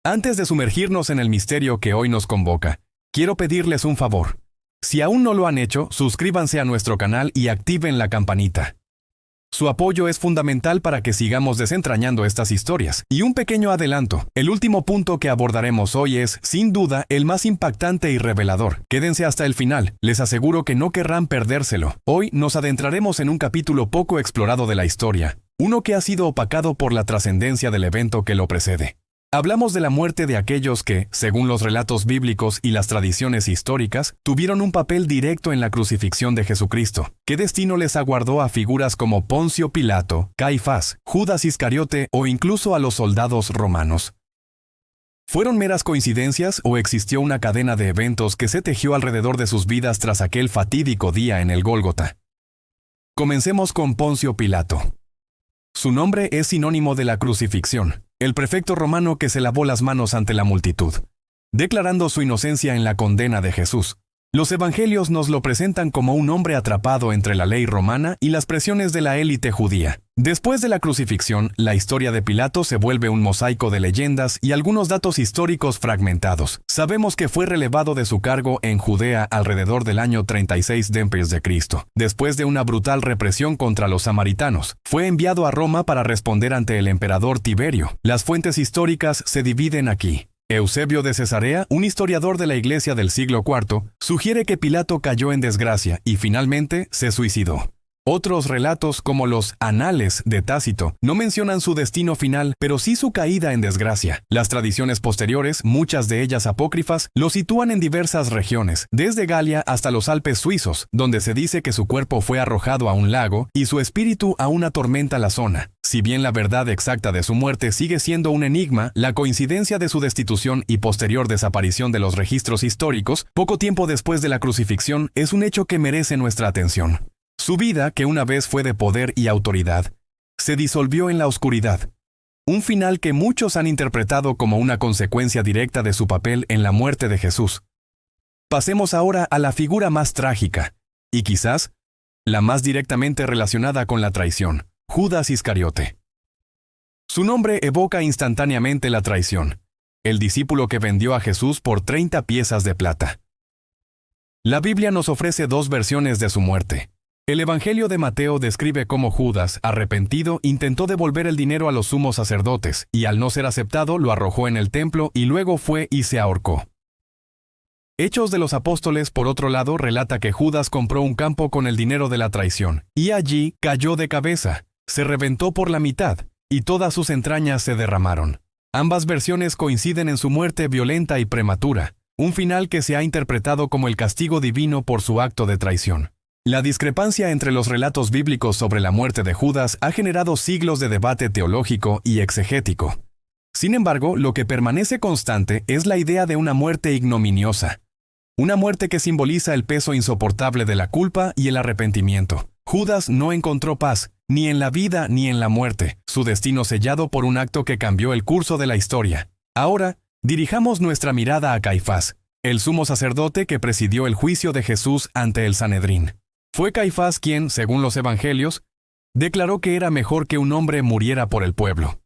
Antes de sumergirnos en el misterio que hoy nos convoca, quiero pedirles un favor. Si aún no lo han hecho, suscríbanse a nuestro canal y activen la campanita. Su apoyo es fundamental para que sigamos desentrañando estas historias. Y un pequeño adelanto, el último punto que abordaremos hoy es, sin duda, el más impactante y revelador. Quédense hasta el final, les aseguro que no querrán perdérselo. Hoy nos adentraremos en un capítulo poco explorado de la historia, uno que ha sido opacado por la trascendencia del evento que lo precede. Hablamos de la muerte de aquellos que, según los relatos bíblicos y las tradiciones históricas, tuvieron un papel directo en la crucifixión de Jesucristo. ¿Qué destino les aguardó a figuras como Poncio Pilato, Caifás, Judas Iscariote o incluso a los soldados romanos? ¿Fueron meras coincidencias o existió una cadena de eventos que se tejió alrededor de sus vidas tras aquel fatídico día en el Gólgota? Comencemos con Poncio Pilato. Su nombre es sinónimo de la crucifixión, el prefecto romano que se lavó las manos ante la multitud, declarando su inocencia en la condena de Jesús. Los evangelios nos lo presentan como un hombre atrapado entre la ley romana y las presiones de la élite judía. Después de la crucifixión, la historia de Pilato se vuelve un mosaico de leyendas y algunos datos históricos fragmentados. Sabemos que fue relevado de su cargo en Judea alrededor del año 36 d.C. Después de una brutal represión contra los samaritanos, fue enviado a Roma para responder ante el emperador Tiberio. Las fuentes históricas se dividen aquí. Eusebio de Cesarea, un historiador de la Iglesia del siglo IV, sugiere que Pilato cayó en desgracia y finalmente se suicidó. Otros relatos, como los Anales de Tácito, no mencionan su destino final, pero sí su caída en desgracia. Las tradiciones posteriores, muchas de ellas apócrifas, lo sitúan en diversas regiones, desde Galia hasta los Alpes suizos, donde se dice que su cuerpo fue arrojado a un lago y su espíritu aún atormenta la zona. Si bien la verdad exacta de su muerte sigue siendo un enigma, la coincidencia de su destitución y posterior desaparición de los registros históricos, poco tiempo después de la crucifixión, es un hecho que merece nuestra atención. Su vida, que una vez fue de poder y autoridad, se disolvió en la oscuridad. Un final que muchos han interpretado como una consecuencia directa de su papel en la muerte de Jesús. Pasemos ahora a la figura más trágica, y quizás la más directamente relacionada con la traición, Judas Iscariote. Su nombre evoca instantáneamente la traición, el discípulo que vendió a Jesús por 30 piezas de plata. La Biblia nos ofrece dos versiones de su muerte. El Evangelio de Mateo describe cómo Judas, arrepentido, intentó devolver el dinero a los sumos sacerdotes, y al no ser aceptado lo arrojó en el templo y luego fue y se ahorcó. Hechos de los Apóstoles, por otro lado, relata que Judas compró un campo con el dinero de la traición, y allí cayó de cabeza, se reventó por la mitad, y todas sus entrañas se derramaron. Ambas versiones coinciden en su muerte violenta y prematura, un final que se ha interpretado como el castigo divino por su acto de traición. La discrepancia entre los relatos bíblicos sobre la muerte de Judas ha generado siglos de debate teológico y exegético. Sin embargo, lo que permanece constante es la idea de una muerte ignominiosa. Una muerte que simboliza el peso insoportable de la culpa y el arrepentimiento. Judas no encontró paz, ni en la vida ni en la muerte, su destino sellado por un acto que cambió el curso de la historia. Ahora, dirijamos nuestra mirada a Caifás, el sumo sacerdote que presidió el juicio de Jesús ante el Sanedrín. Fue Caifás quien, según los evangelios, declaró que era mejor que un hombre muriera por el pueblo.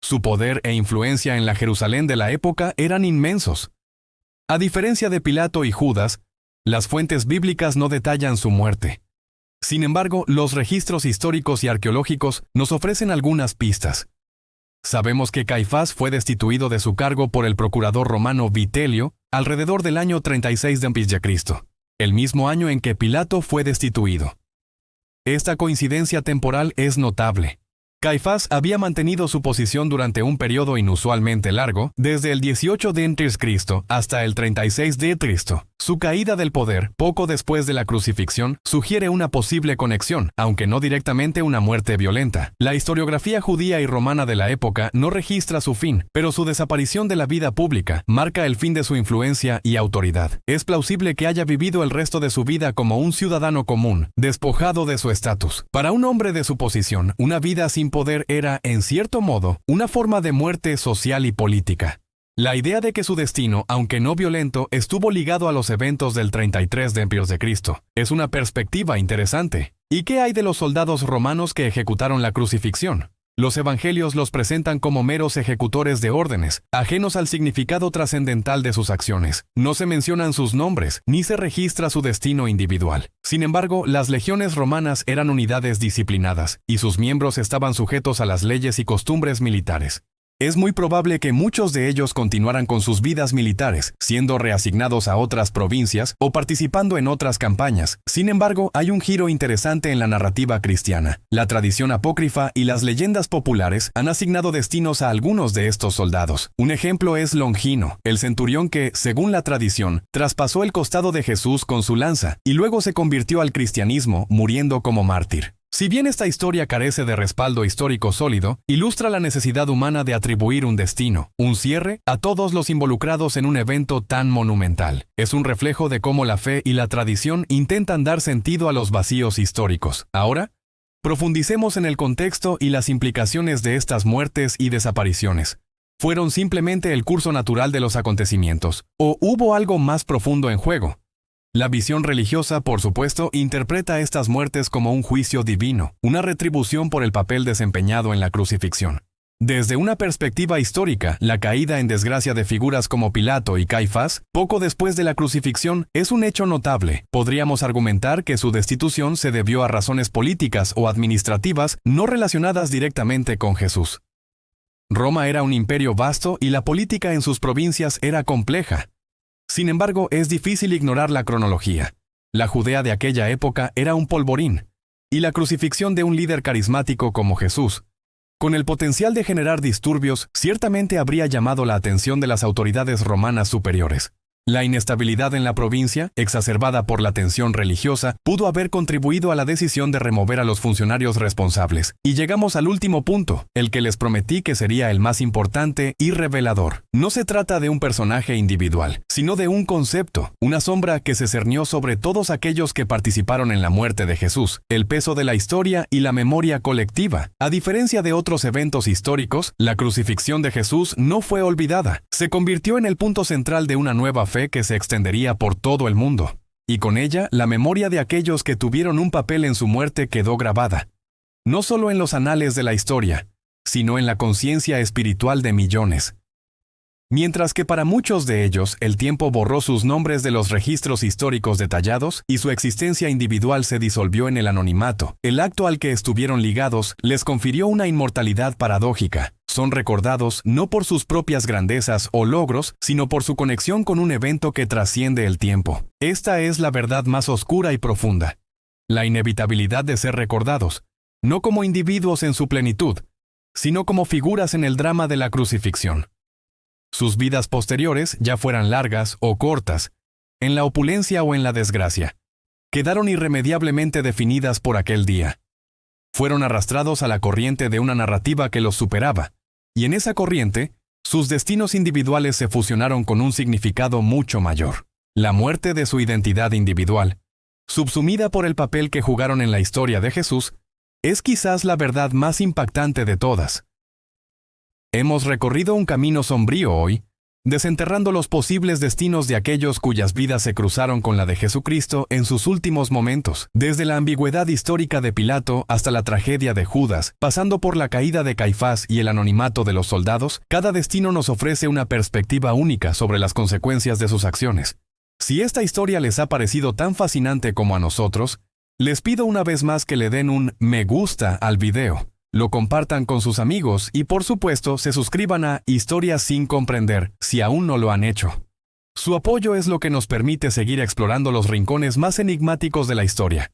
Su poder e influencia en la Jerusalén de la época eran inmensos. A diferencia de Pilato y Judas, las fuentes bíblicas no detallan su muerte. Sin embargo, los registros históricos y arqueológicos nos ofrecen algunas pistas. Sabemos que Caifás fue destituido de su cargo por el procurador romano Vitelio alrededor del año 36 d.C., el mismo año en que Pilato fue destituido. Esta coincidencia temporal es notable. Caifás había mantenido su posición durante un periodo inusualmente largo, desde el 18 d.C. hasta el 36 d.C. Su caída del poder, poco después de la crucifixión, sugiere una posible conexión, aunque no directamente una muerte violenta. La historiografía judía y romana de la época no registra su fin, pero su desaparición de la vida pública marca el fin de su influencia y autoridad. Es plausible que haya vivido el resto de su vida como un ciudadano común, despojado de su estatus. Para un hombre de su posición, una vida sin poder era, en cierto modo, una forma de muerte social y política. La idea de que su destino, aunque no violento, estuvo ligado a los eventos del 33 d.C. es una perspectiva interesante. ¿Y qué hay de los soldados romanos que ejecutaron la crucifixión? Los evangelios los presentan como meros ejecutores de órdenes, ajenos al significado trascendental de sus acciones. No se mencionan sus nombres, ni se registra su destino individual. Sin embargo, las legiones romanas eran unidades disciplinadas, y sus miembros estaban sujetos a las leyes y costumbres militares. Es muy probable que muchos de ellos continuaran con sus vidas militares, siendo reasignados a otras provincias o participando en otras campañas. Sin embargo, hay un giro interesante en la narrativa cristiana. La tradición apócrifa y las leyendas populares han asignado destinos a algunos de estos soldados. Un ejemplo es Longino, el centurión que, según la tradición, traspasó el costado de Jesús con su lanza y luego se convirtió al cristianismo, muriendo como mártir. Si bien esta historia carece de respaldo histórico sólido, ilustra la necesidad humana de atribuir un destino, un cierre, a todos los involucrados en un evento tan monumental. Es un reflejo de cómo la fe y la tradición intentan dar sentido a los vacíos históricos. Ahora, profundicemos en el contexto y las implicaciones de estas muertes y desapariciones. ¿Fueron simplemente el curso natural de los acontecimientos, o hubo algo más profundo en juego? La visión religiosa, por supuesto, interpreta estas muertes como un juicio divino, una retribución por el papel desempeñado en la crucifixión. Desde una perspectiva histórica, la caída en desgracia de figuras como Pilato y Caifás, poco después de la crucifixión, es un hecho notable. Podríamos argumentar que su destitución se debió a razones políticas o administrativas no relacionadas directamente con Jesús. Roma era un imperio vasto y la política en sus provincias era compleja. Sin embargo, es difícil ignorar la cronología. La Judea de aquella época era un polvorín, y la crucifixión de un líder carismático como Jesús, con el potencial de generar disturbios, ciertamente habría llamado la atención de las autoridades romanas superiores. La inestabilidad en la provincia, exacerbada por la tensión religiosa, pudo haber contribuido a la decisión de remover a los funcionarios responsables. Y llegamos al último punto, el que les prometí que sería el más importante y revelador. No se trata de un personaje individual, sino de un concepto, una sombra que se cernió sobre todos aquellos que participaron en la muerte de Jesús, el peso de la historia y la memoria colectiva. A diferencia de otros eventos históricos, la crucifixión de Jesús no fue olvidada. Se convirtió en el punto central de una nueva fe que se extendería por todo el mundo, y con ella la memoria de aquellos que tuvieron un papel en su muerte quedó grabada, no solo en los anales de la historia, sino en la conciencia espiritual de millones. Mientras que para muchos de ellos el tiempo borró sus nombres de los registros históricos detallados y su existencia individual se disolvió en el anonimato, el acto al que estuvieron ligados les confirió una inmortalidad paradójica. Son recordados no por sus propias grandezas o logros, sino por su conexión con un evento que trasciende el tiempo. Esta es la verdad más oscura y profunda. La inevitabilidad de ser recordados, no como individuos en su plenitud, sino como figuras en el drama de la crucifixión. Sus vidas posteriores, ya fueran largas o cortas, en la opulencia o en la desgracia, quedaron irremediablemente definidas por aquel día. Fueron arrastrados a la corriente de una narrativa que los superaba, y en esa corriente, sus destinos individuales se fusionaron con un significado mucho mayor. La muerte de su identidad individual, subsumida por el papel que jugaron en la historia de Jesús, es quizás la verdad más impactante de todas. Hemos recorrido un camino sombrío hoy, desenterrando los posibles destinos de aquellos cuyas vidas se cruzaron con la de Jesucristo en sus últimos momentos, desde la ambigüedad histórica de Pilato hasta la tragedia de Judas, pasando por la caída de Caifás y el anonimato de los soldados. Cada destino nos ofrece una perspectiva única sobre las consecuencias de sus acciones. Si esta historia les ha parecido tan fascinante como a nosotros, les pido una vez más que le den un me gusta al video, lo compartan con sus amigos y por supuesto se suscriban a Historias sin comprender si aún no lo han hecho. Su apoyo es lo que nos permite seguir explorando los rincones más enigmáticos de la historia.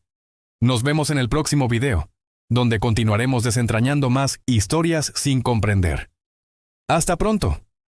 Nos vemos en el próximo video, donde continuaremos desentrañando más historias sin comprender. ¡Hasta pronto!